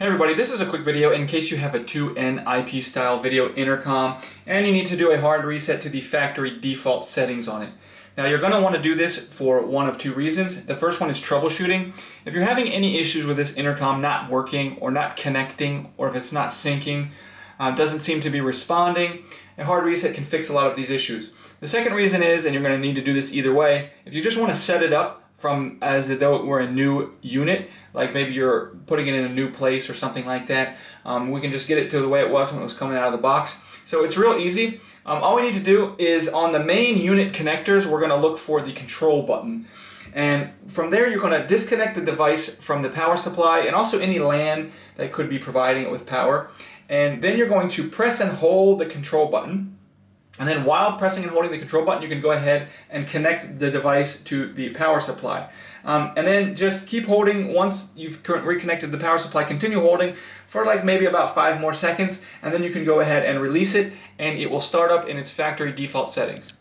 Hey everybody, this is a quick video in case you have a 2N IP style video intercom and you need to do a hard reset to the factory default settings on it. Now you're going to want to do this for one of two reasons. The first one is troubleshooting. If you're having any issues with this intercom not working or not connecting, or if it's not syncing, doesn't seem to be responding, a hard reset can fix a lot of these issues. The second reason is, and you're going to need to do this either way, if you just want to set it up from as though it were a new unit, like maybe you're putting it in a new place or something like that, we can just get it to the way it was when it was coming out of the box. So it's real easy. All we need to do is on the main unit connectors, we're going to look for the control button. And from there, you're going to disconnect the device from the power supply and also any LAN that could be providing it with power. And then you're going to press and hold the control button. And then while pressing and holding the control button, you can go ahead and connect the device to the power supply. And then just keep holding. Once you've reconnected the power supply, continue holding for like maybe about 5 more seconds, and then you can go ahead and release it, and it will start up in its factory default settings.